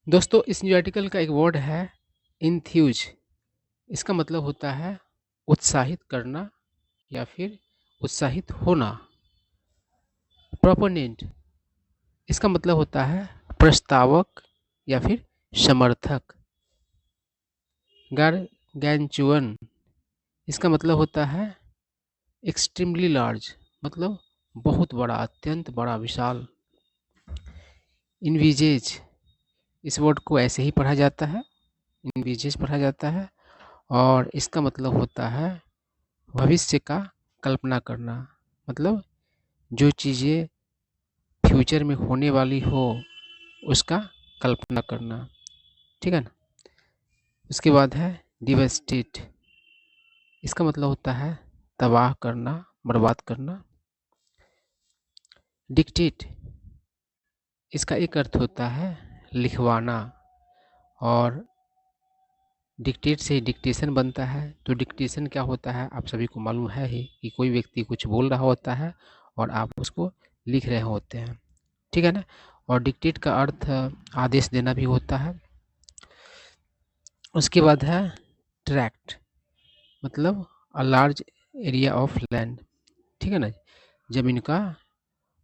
दोस्तों इस new article का एक वर्ड है इंथ्यूज। इसका मतलब होता है उत्साहित करना या फिर उत्साहित होना। प्रोपोनेंट इसका मतलब होता है प्रस्तावक या फिर समर्थक। गार्गेंचुअन इसका मतलब होता है एक्सट्रीमली लार्ज, मतलब बहुत बड़ा, अत्यंत बड़ा, विशाल। इनविजेज इस वर्ड को ऐसे ही पढ़ा जाता है, इनविजेज पढ़ा जाता है, और इसका मतलब होता है भविष्य का कल्पना करना। मतलब जो चीज़ें फ्यूचर में होने वाली हो उसका कल्पना करना। ठीक है ना। उसके बाद है डिवेस्टेट। इसका मतलब होता है तबाह करना, बर्बाद करना। डिक्टेट इसका एक अर्थ होता है लिखवाना, और डिक्टेट से डिक्टेशन बनता है। तो डिक्टेशन क्या होता है आप सभी को मालूम है ही कि कोई व्यक्ति कुछ बोल रहा होता है और आप उसको लिख रहे होते हैं। ठीक है ना। और डिक्टेट का अर्थ आदेश देना भी होता है। उसके बाद है ट्रैक्ट, मतलब a large area of land. ठीक है ना। ज़मीन का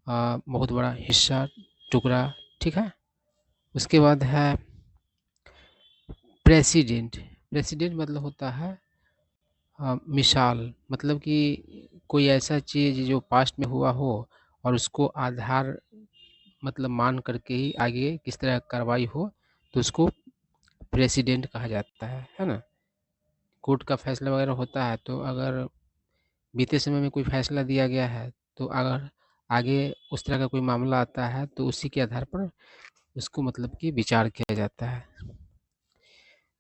बहुत बड़ा हिस्सा, टुकड़ा। ठीक है। उसके बाद है प्रेसिडेंट। प्रेसिडेंट मतलब होता है मिसाल, मतलब कि कोई ऐसा चीज़ जो पास्ट में हुआ हो और उसको आधार मतलब मान करके ही आगे किस तरह कार्रवाई हो, तो उसको प्रेसिडेंट कहा जाता है ना। कोर्ट का फैसला वगैरह होता है, तो अगर बीते समय में कोई फैसला दिया गया है, तो अगर आगे उस तरह का कोई मामला आता है तो उसी के आधार पर उसको मतलब कि विचार किया जाता है।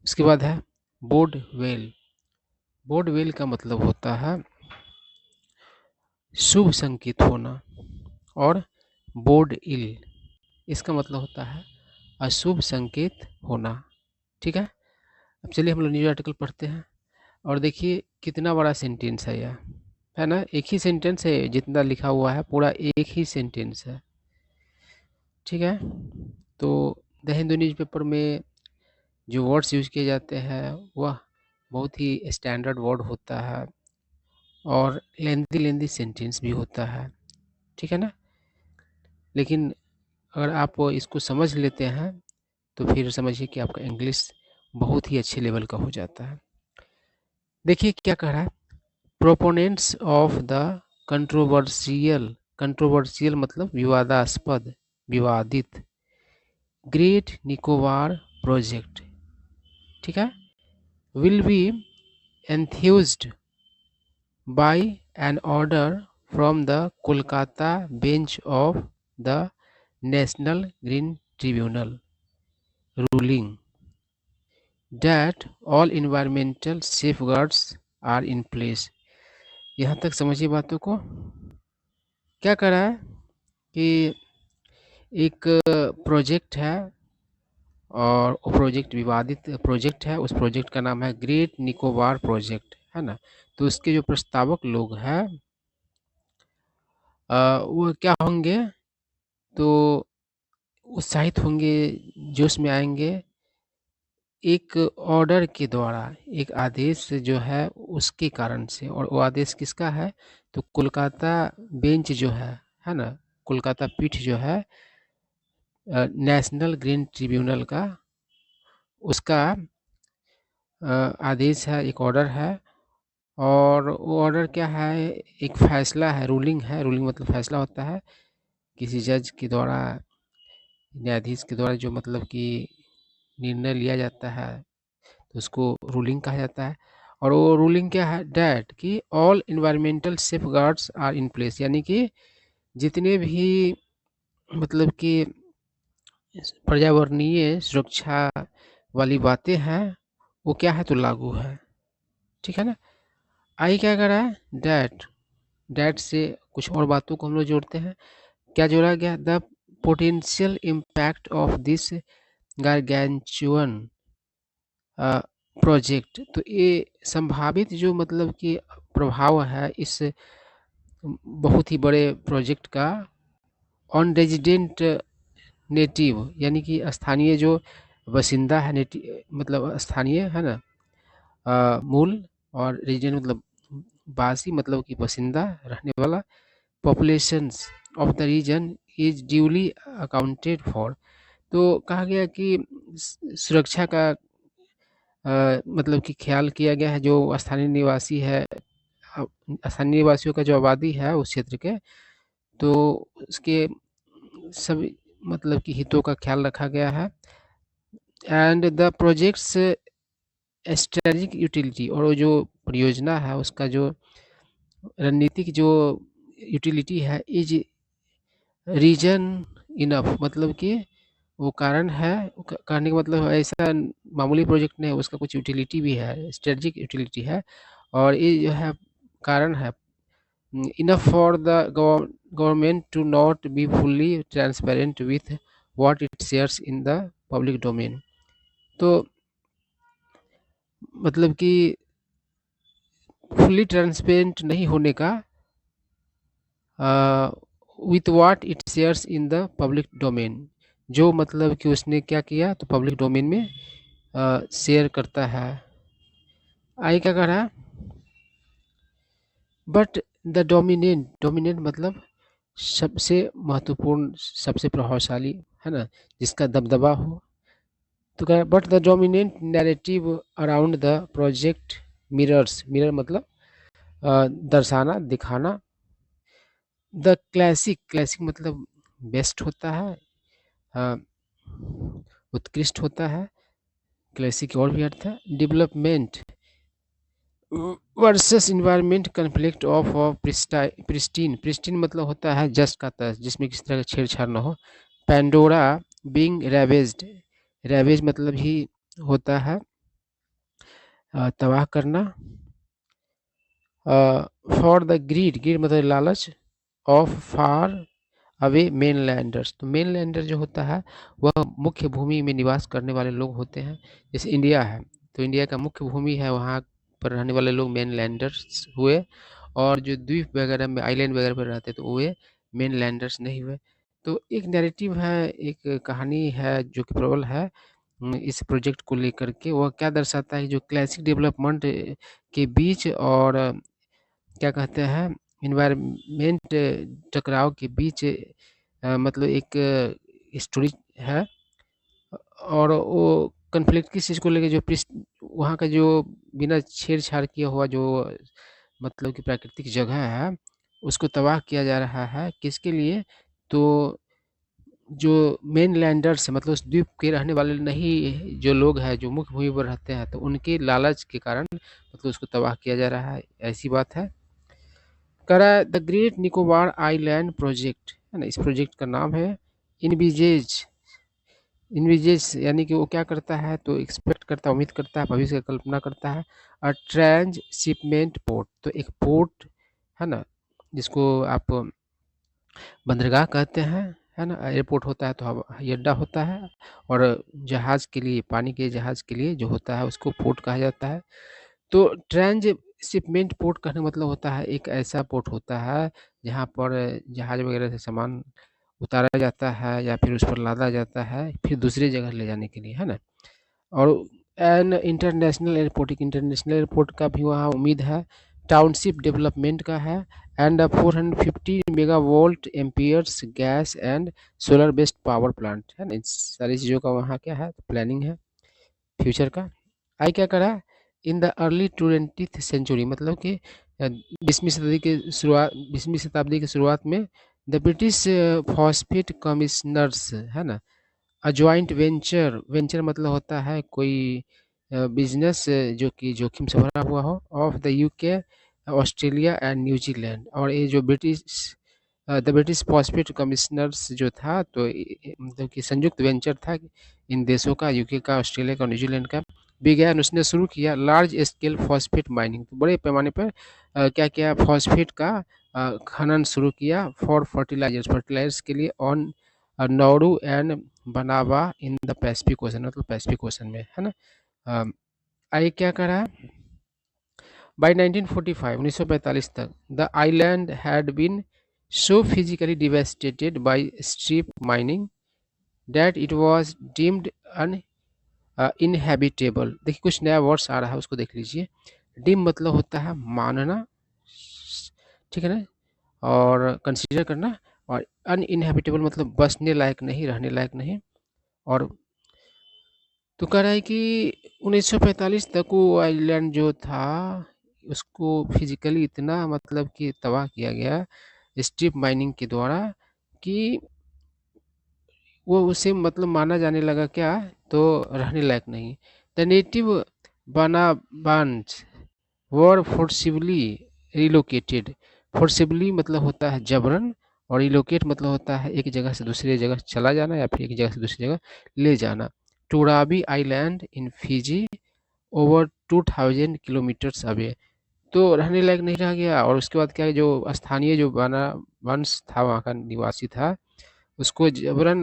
उसके बाद है बोर्ड वेल। बोर्ड वेल का मतलब होता है शुभ संकेत होना। और बोर्ड इल इसका मतलब होता है अशुभ संकेत होना। ठीक है। अब चलिए हम लोग न्यूज आर्टिकल पढ़ते हैं, और देखिए कितना बड़ा सेंटेंस है यह, है ना। एक ही सेंटेंस है, जितना लिखा हुआ है पूरा एक ही सेंटेंस है। ठीक है। तो द हिंदू न्यूज़पेपर में जो वर्ड्स यूज किए जाते हैं वह बहुत ही स्टैंडर्ड वर्ड होता है, और लेंदी लेंदी सेंटेंस भी होता है। ठीक है ना। लेकिन अगर आप इसको समझ लेते हैं तो फिर समझिए कि आपका इंग्लिश बहुत ही अच्छे लेवल का हो जाता है। देखिए क्या कह रहा है। Proponents of the controversial, controversial मतलब विवादास्पद, विवादित ग्रेट निकोबार प्रोजेक्ट। ठीक है। Will be enthused by an order from the Kolkata bench of the National Green Tribunal ruling that all environmental safeguards are in place। यहाँ तक समझिए बातों को। क्या कर रहा है कि एक प्रोजेक्ट है, और वो प्रोजेक्ट विवादित प्रोजेक्ट है। उस प्रोजेक्ट का नाम है ग्रेट निकोबार प्रोजेक्ट, है ना। तो उसके जो प्रस्तावक लोग हैं वो क्या होंगे, तो उत्साहित होंगे, जोश में आएंगे एक ऑर्डर के द्वारा, एक आदेश जो है उसके कारण से। और वो आदेश किसका है, तो कोलकाता बेंच जो है ना, कोलकाता पीठ जो है नेशनल ग्रीन ट्रिब्यूनल का, उसका आदेश है, एक ऑर्डर है। और वो ऑर्डर क्या है, एक फैसला है, रूलिंग है। रूलिंग मतलब फैसला होता है, किसी जज के द्वारा, न्यायाधीश के द्वारा जो मतलब कि निर्णय लिया जाता है, तो उसको रूलिंग कहा जाता है। और वो रूलिंग क्या है, डैट कि all environmental safeguards are in place, यानी कि जितने भी मतलब कि पर्यावरणीय सुरक्षा वाली बातें हैं वो क्या है, तो लागू है। ठीक है ना। आई क्या कर रहा है, डैट। डैट से कुछ और बातों को हम लोग जोड़ते हैं। क्या जोड़ा गया, the potential impact of this gargantuan project. तो ये संभावित जो मतलब कि प्रभाव है इस बहुत ही बड़े प्रोजेक्ट का ऑन रेजिडेंट नेटिव, यानी कि स्थानीय जो बसिंदा है, मतलब स्थानीय है ना, मूल, और रीजन मतलब वासी मतलब कि बसिंदा रहने वाला। Populations of the region is duly accounted for. तो कहा गया कि सुरक्षा का मतलब कि ख्याल किया गया है, जो स्थानीय निवासी है, स्थानीय निवासियों का जो आबादी है उस क्षेत्र के, तो उसके सभी मतलब कि हितों का ख्याल रखा गया है। And the projects strategic utility, और वो जो परियोजना है उसका जो रणनीतिक जो यूटिलिटी है, इज रीजन इनफ, मतलब कि वो कारण है, कहने का मतलब ऐसा मामूली प्रोजेक्ट नहीं है, उसका कुछ यूटिलिटी भी है, स्ट्रेटेजिक यूटिलिटी है, और ये जो है कारण है enough for the government to not be fully transparent with what it shares in the public domain. तो मतलब कि फुल्ली ट्रांसपेरेंट नहीं होने का with what it shares in the public domain, जो मतलब कि उसने क्या किया तो पब्लिक डोमेन में शेयर करता है। आगे क्या कर रहा है, बट द डोमिनेंट मतलब सबसे महत्वपूर्ण, सबसे प्रभावशाली, है ना, जिसका दबदबा हो। तो कह but the dominant narrative around the project mirror मतलब दर्शाना, दिखाना। द क्लासिक मतलब बेस्ट होता है, अ, उत्कृष्ट होता है, क्लासिक और भी अर्थ है। Development versus environment conflict of pristine मतलब होता है जस्ट का तस्ट, जिसमें किसी तरह का छेड़छाड़ न हो। पेंडोरा बीइंग रेवेज मतलब ही होता है तबाह करना। फॉर द ग्रीड मतलब लालच, ऑफ फार अवे मेनलैंडर्स, तो मेनलैंडर जो होता है वह मुख्य भूमि में निवास करने वाले लोग होते हैं। जैसे इंडिया है, तो इंडिया का मुख्य भूमि है, वहाँ पर रहने वाले लोग मेनलैंडर्स हुए, और जो द्वीप वगैरह में, आइलैंड वगैरह पर रहते तो वे मेनलैंडर्स नहीं हुए। तो एक नैरेटिव है, एक कहानी है जो कि प्रबल है इस प्रोजेक्ट को लेकर के। वह क्या दर्शाता है, जो क्लासिक डेवलपमेंट के बीच और क्या कहते हैं इन्वायरमेंट टकराव के बीच मतलब एक स्टोरी है। और वो कन्फ्लिक्ट किस चीज़ को लेके, जो वहाँ का जो बिना छेड़छाड़ किया हुआ जो मतलब कि प्राकृतिक जगह है उसको तबाह किया जा रहा है, किसके लिए, तो जो मेनलैंडर्स मतलब उस द्वीप के रहने वाले नहीं, जो लोग हैं जो मुख्य भूमि पर रहते हैं, तो उनके लालच के कारण मतलब उसको तबाह किया जा रहा है, ऐसी बात है। करा the great Nicobar island project, है ना, इस प्रोजेक्ट का नाम है इनविजेज। इनविजेज यानी कि वो क्या करता है तो एक्सपेक्ट करता है, उम्मीद करता है, भविष्य की कल्पना करता है। अ ट्रांसशिपमेंट पोर्ट, तो एक पोर्ट है ना, जिसको आप बंदरगाह कहते हैं, है ना, एयरपोर्ट होता है तो हवाई अड्डा होता है, और जहाज़ के लिए, पानी के जहाज़ के लिए जो होता है उसको पोर्ट कहा जाता है। तो ट्रांसशिपमेंट पोर्ट कहने का मतलब होता है एक ऐसा पोर्ट होता है जहाँ पर जहाज वगैरह से सामान उतारा जाता है या फिर उस पर लादा जाता है फिर दूसरी जगह ले जाने के लिए, है ना। और एन इंटरनेशनल एयरपोर्ट, एक इंटरनेशनल एयरपोर्ट का भी वहाँ उम्मीद है। टाउनशिप डेवलपमेंट का है। And 450 megavolt amperes gas and solar based power plant, है ना, इन सारी चीज़ों का वहाँ क्या है प्लानिंग है फ्यूचर का। आई क्या करा, in the early 20th century मतलब कि 20वीं शताब्दी की शुरुआत में द ब्रिटिश फॉस्फेट कमिश्नर्स, है ना, अ जॉइंट वेंचर मतलब होता है कोई बिजनेस जो कि जोखिम से भरा हुआ हो, of the UK, Australia and New Zealand. और ये जो द ब्रिटिश फॉस्फेट कमिश्नर्स जो था, तो मतलब कि संयुक्त वेंचर था इन देशों का, यूके का, ऑस्ट्रेलिया का, न्यूजीलैंड का। बिगैन उसने शुरू किया लार्ज स्केल फॉस्फेट माइनिंग, तो बड़े पैमाने पर क्या किया फॉस्फेट का खनन शुरू किया। फॉर फर्टिलाइजर्स के लिए ऑन नौरू एंड बनावा इन द पैसिफिक ओशन, मतलब पैसिफिक ओशन में, है ना। आगे क्या करा, बाय 1945 1945 तक the island had been so physically devastated by strip mining that it was deemed इनहैबिटेबल, देखिए कुछ नया वर्ड्स आ रहा है, उसको देख लीजिए। डिम मतलब होता है मानना, ठीक है ना, और कंसीडर करना, और अनइनहैबिटेबल मतलब बसने लायक नहीं, रहने लायक नहीं। और तो कह रहा है कि 1945 तक वो आइलैंड जो था उसको फिजिकली इतना मतलब कि तबाह किया गया स्ट्रिप माइनिंग के द्वारा कि वो उसे मतलब माना जाने लगा क्या, तो रहने लायक नहीं। The native Banabans were forcibly relocated. Forcibly मतलब होता है जबरन, और रिलोकेट मतलब होता है एक जगह से दूसरी जगह चला जाना या फिर एक जगह से दूसरी जगह ले जाना। To Rabi island in Fiji over 2000 kilometres away. तो रहने लायक नहीं रह गया, और उसके बाद क्या है, जो स्थानीय जो बना वंश था, वहाँ का निवासी था, उसको जबरन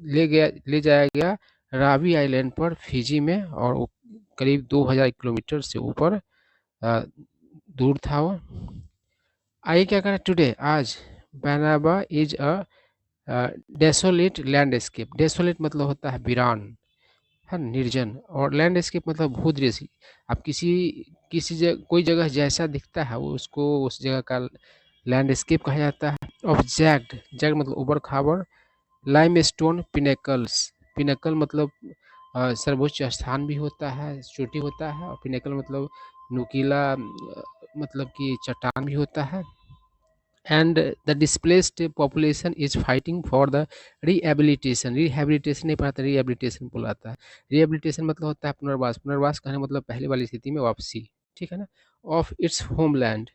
ले जाया गया राबी आइलैंड पर फिजी में, और वो करीब 2000 किलोमीटर से ऊपर अ, दूर था वो। आइए क्या करें टुडे, आज Banaba is a desolate landscape. Desolate मतलब होता है वीरान, है ना, निर्जन, और लैंडस्केप मतलब भूदृश्य। आप किसी कोई जगह जैसा दिखता है वो उसको उस जगह का लैंडस्केप कहा जाता है। ऑफ जैग्ड, जैग्ड मतलब उबड़ खाबड़। लाइमस्टोन पिनेकल्स, पिनेकल मतलब सर्वोच्च स्थान भी होता है, चोटी होता है, और पिनेकल मतलब नुकीला मतलब कि चट्टान भी होता है। And the displaced population is fighting for the rehabilitation, rehabilitation नहीं पढ़ाता, रिहेबिलिटेशन बुलाता है। रिहेबिलिटेशन मतलब होता है पुनर्वास, पुनर्वास कहने मतलब पहले वाली स्थिति में वापसी, ठीक है ना, ऑफ इट्स होमलैंड।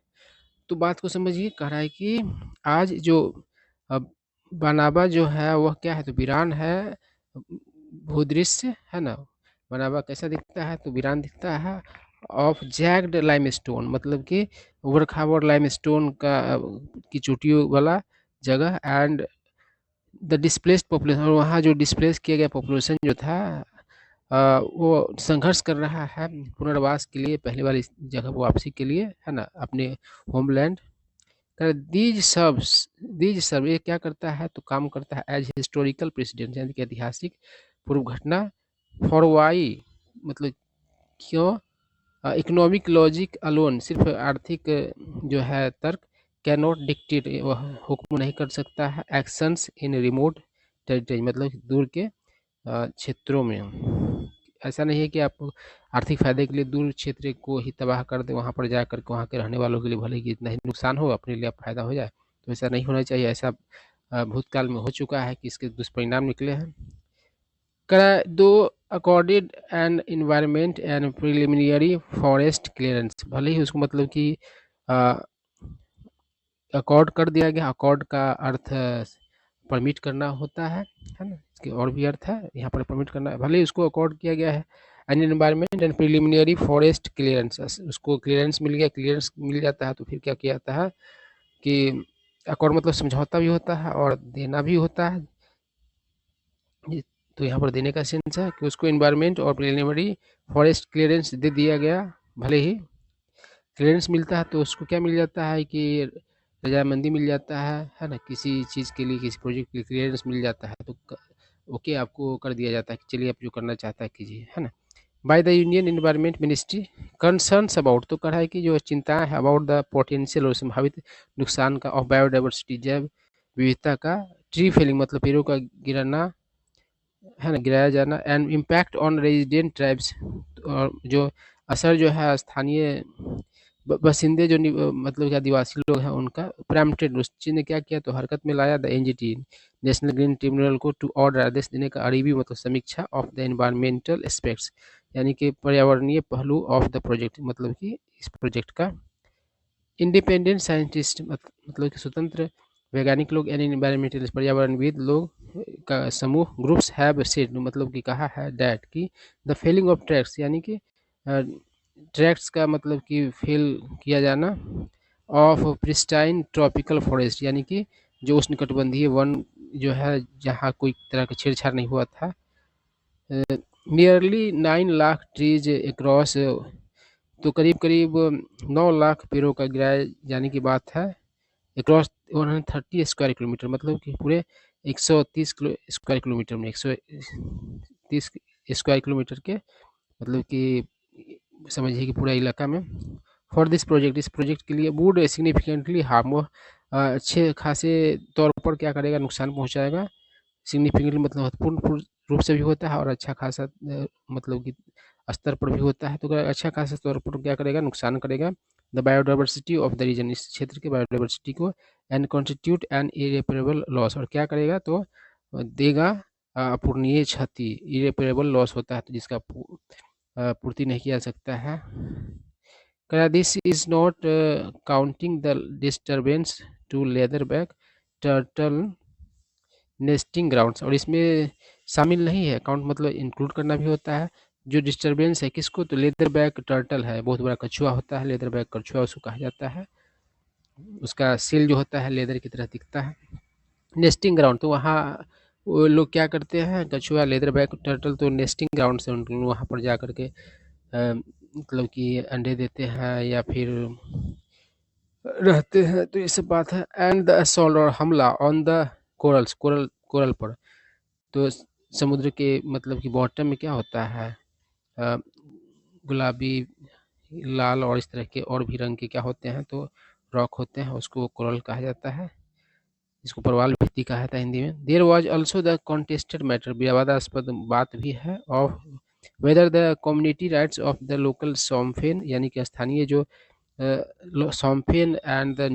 तो बात को समझिए, कह रहा है कि आज जो अब बनाबा जो है वह क्या है, तो वीरान है, भूदृश्य है ना। बनाबा कैसा दिखता है, तो वीरान दिखता है। ऑफ जैग्ड लाइमस्टोन मतलब कि उबड़ खाबड़ लाइमस्टोन का की चोटियों वाला जगह। एंड द डिस्प्लेस्ड पॉपुलेशन, और वहाँ जो डिस्प्लेस किया गया पॉपुलेशन जो था वो संघर्ष कर रहा है पुनर्वास के लिए, पहले वाली जगह वापसी के लिए, है ना, अपने होमलैंड। दीज सर्व ये क्या करता है, तो काम करता है एज हिस्टोरिकल प्रेसिडेंट, यानी कि ऐतिहासिक पूर्व घटना। फॉर वाई मतलब क्यों, इकोनॉमिक लॉजिक अलोन, सिर्फ आर्थिक जो है तर्क, कैन नॉट डिक्टेट, वह हुक्म नहीं कर सकता है एक्शंस इन रिमोट टेरिटरी, मतलब दूर के क्षेत्रों में। ऐसा नहीं है कि आप आर्थिक फायदे के लिए दूर क्षेत्र को ही तबाह कर दें, वहाँ पर जा कर के वहाँ के रहने वालों के लिए भले ही इतना ही नुकसान हो, अपने लिए फायदा हो जाए, तो ऐसा नहीं होना चाहिए। ऐसा भूतकाल में हो चुका है कि इसके दुष्परिणाम निकले हैं। दो accorded an environment and preliminary forest clearance, भले ही उसको मतलब कि अकॉर्ड कर दिया गया। अकॉर्ड का अर्थ परमिट करना होता है ना, इसके और भी अर्थ है, यहाँ पर परमिट करना है, भले ही उसको अकॉर्ड किया गया है। An environment and preliminary forest clearance, उसको क्लियरेंस मिल गया, क्लियरेंस मिल जाता है तो फिर क्या किया जाता है कि अकॉर्ड मतलब समझौता भी होता है और देना भी होता है। तो यहाँ पर देने का सेंस है कि उसको एनवायरमेंट और प्रिलिमिनरी फॉरेस्ट क्लियरेंस दे दिया गया। भले ही क्लियरेंस मिलता है तो उसको क्या मिल जाता है कि रजामंदी मिल जाता है ना, किसी चीज़ के लिए, किसी प्रोजेक्ट के लिए क्लियरेंस मिल जाता है तो ओके आपको कर दिया जाता है कि चलिए आप जो करना चाहता है कीजिए, है ना। By the union environment ministry concerns about, तो कहा है कि जो चिंताएं है अबाउट द पोटेंशियल और संभावित नुकसान का ऑफ बायोडाइवर्सिटी, जैव विविधता का। ट्री फेलिंग मतलब पेड़ों का गिरना, है ना, गिराया जाना। And impact on resident tribes, और जो असर जो है स्थानीय बसिंदे जो मतलब कि आदिवासी लोग हैं उनका। प्रेम्प्टेड, उस चीज़ ने क्या किया, तो हरकत में लाया the NGT, national green tribunal को टू ऑर्डर, आदेश देने का। अरीबी मतलब समीक्षा ऑफ द एनवायरमेंटल एस्पेक्ट्स, यानी कि पर्यावरणीय पहलू ऑफ द प्रोजेक्ट, मतलब कि इस प्रोजेक्ट का। इंडिपेंडेंट साइंटिस्ट मतलब कि स्वतंत्र वैज्ञानिक लोग, यानी एनवायरमेंटलिस्ट पर्यावरणविद लोग का समूह, ग्रुप्स हैव सेड मतलब कि कहा है डैट कि द फेलिंग ऑफ ट्रैक्स, यानी कि ट्रैक्स का मतलब कि फेल किया जाना ऑफ प्रिस्टाइन ट्रॉपिकल फॉरेस्ट, यानी कि जो उष्णकटिबंधीय वन जो है जहाँ कोई तरह का छेड़छाड़ नहीं हुआ था। नियरली 9 लाख ट्रीज अक्रॉस, तो करीब करीब 9 लाख पेड़ों का गिराए जाने की बात है। अक्रॉस 130 स्क्वायर किलोमीटर, मतलब कि पूरे 130 स्क्वायर किलोमीटर में 130 स्क्वायर किलोमीटर के, मतलब कि समझिए कि पूरा इलाका में। फॉर दिस प्रोजेक्ट, इस प्रोजेक्ट के लिए वुड सिग्निफिकेंटली हार्म, अच्छे खासे तौर पर क्या करेगा, नुकसान पहुंचाएगा। सिग्निफिकेंटली मतलब महत्वपूर्ण रूप से भी होता है और अच्छा खासा मतलब कि स्तर पर भी होता है। तो अच्छा खासा तौर पर क्या करेगा, नुकसान करेगा the biodiversity of the region, इस क्षेत्र के बायोडाइवर्सिटी को, and constitute an irreparable loss, और क्या करेगा तो देगा अपूर्णीय क्षति। इरेपरेबल लॉस होता है तो जिसका पूर्ति नहीं किया जा सकता है। This is not counting the disturbance to leatherback turtle nesting grounds, और इसमें शामिल नहीं है, काउंट मतलब इंक्लूड करना भी होता है, जो डिस्टर्बेंस है किसको, तो लेदरबैक टर्टल है, बहुत बड़ा कछुआ होता है, लेदरबैक कछुआ उसको कहा जाता है। उसका सेल जो होता है लेदर की तरह दिखता है। नेस्टिंग ग्राउंड, तो वहाँ वो लोग क्या करते हैं, कछुआ लेदरबैक टर्टल, तो नेस्टिंग ग्राउंड से उन वहाँ पर जा करके मतलब कि अंडे देते हैं या फिर रहते हैं, तो ये सब बात है। एंड द असॉल्ट, और हमला ऑन द कोरल्स, कोरल पर, तो समुद्र के मतलब कि बॉटम में क्या होता है, अ, गुलाबी, लाल और इस तरह के और भी रंग के क्या होते हैं, तो रॉक होते हैं, उसको कोरल कहा जाता है, इसको प्रवाल भित्ति कहा जाता है हिंदी में। There was also the contested matter, विवादास्पद बात भी है, of whether the community rights of the local Shompen, यानी कि स्थानीय जो सॉम्फेन एंड द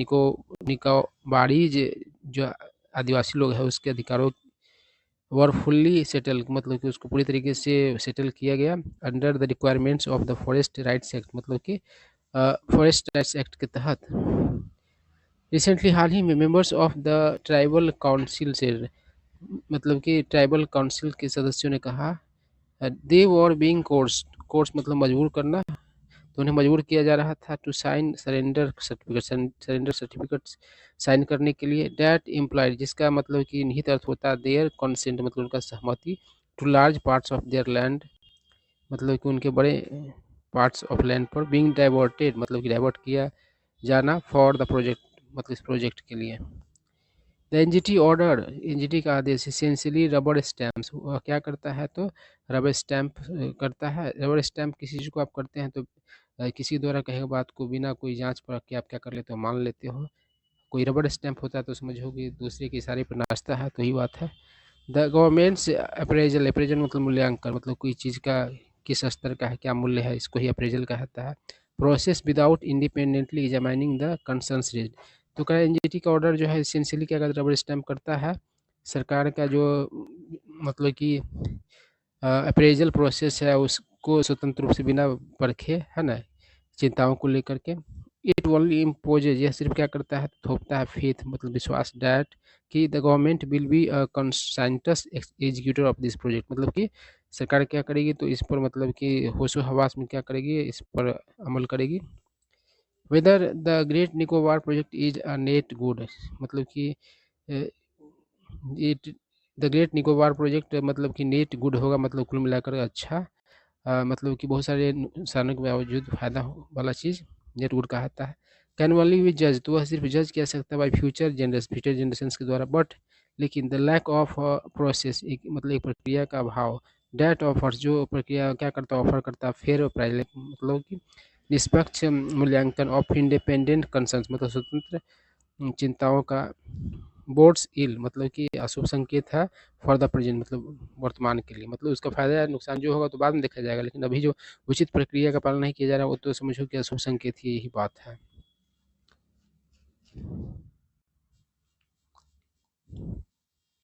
निकोबारीज, जो आदिवासी लोग हैं, उसके अधिकारों वर फुल्ली सेटल, मतलब कि उसको पूरी तरीके से सेटल किया गया under the requirements of the forest rights act, मतलब कि फॉरेस्ट राइट्स एक्ट के तहत। रिसेंटली हाल ही में members of the tribal council से, मतलब कि ट्राइबल काउंसिल के सदस्यों ने कहा दे वर बीइंग कोर्स मतलब मजबूर करना, तो उन्हें मजबूर किया जा रहा था to sign surrender certificate sign करने के लिए, डैट इम्प्लाइड, जिसका मतलब कि निहित अर्थ होता है देयर कंसेंट, मतलब उनका सहमति, to large parts of their land, मतलब कि उनके बड़े पार्ट्स ऑफ लैंड पर, बीइंग डाइवर्टेड मतलब कि डाइवर्ट किया जाना, फॉर द प्रोजेक्ट मतलब इस प्रोजेक्ट के लिए। द एनजीटी ऑर्डर, एनजीटी का आदेश इसेंशियली रबर स्टैम्प्स, वह क्या करता है तो रबर स्टैम्प करता है। रबर स्टैम्प किसी चीज़ को आप करते हैं तो किसी द्वारा कहे बात को बिना कोई जांच परख के आप क्या कर लेते हो, मान लेते हो। कोई रबर स्टैम्प होता है तो समझो कि दूसरे के इशारे पर नाचता है, तो ही बात है। द गवर्नमेंट्स अप्रेजल, अप्रेजल मतलब मूल्यांकन, मतलब कोई चीज़ का किस स्तर का है, क्या मूल्य है, इसको ही अप्रेजल कहता है। Process without independently examining the concerns raised, तो क्या एनजीटी का ऑर्डर जो है इसेंशियली क्या करता है, रबर स्टैम्प करता है सरकार का जो मतलब कि अप्रेजल प्रोसेस है उसको स्वतंत्र रूप से बिना परखे, है ना, चिंताओं को लेकर के। इट ओनली इम्पोजेज, यह सिर्फ क्या करता है, थोपता है फेथ मतलब विश्वास, डैट कि the government will be consensus executor of this project, मतलब कि सरकार क्या करेगी तो इस पर मतलब कि होशो हवास में क्या करेगी, इस पर अमल करेगी। Whether the great Nicobar project is a net good, मतलब कि it the great Nicobar project मतलब कि नेट गुड होगा, मतलब कुल मिलाकर अच्छा, मतलब कि बहुत सारे नुकसानों के बावजूद फायदा वाला चीज़ नेट गुड कहता है। कैन ओनली भी जज, तो वह सिर्फ जज किया सकता है बाई फ्यूचर जनरेशन के द्वारा, बट लेकिन द लैक ऑफ प्रोसेस, एक मतलब एक प्रक्रिया का अभाव, डैट ऑफर्स, जो प्रक्रिया क्या करता है, ऑफर करता है फेयर प्राइज, मतलब कि निष्पक्ष मूल्यांकन, ऑफ इंडिपेंडेंट कंसर्न्स मतलब स्वतंत्र चिंताओं का, बोर्ड्स इल मतलब कि अशुभ संकेत है, फॉर द प्रेजेंट मतलब वर्तमान के लिए, मतलब उसका फायदा या नुकसान जो होगा तो बाद में देखा जाएगा, लेकिन अभी जो उचित प्रक्रिया का पालन नहीं किया जा रहा है वो तो समझो कि अशुभ संकेत ही यही बात है।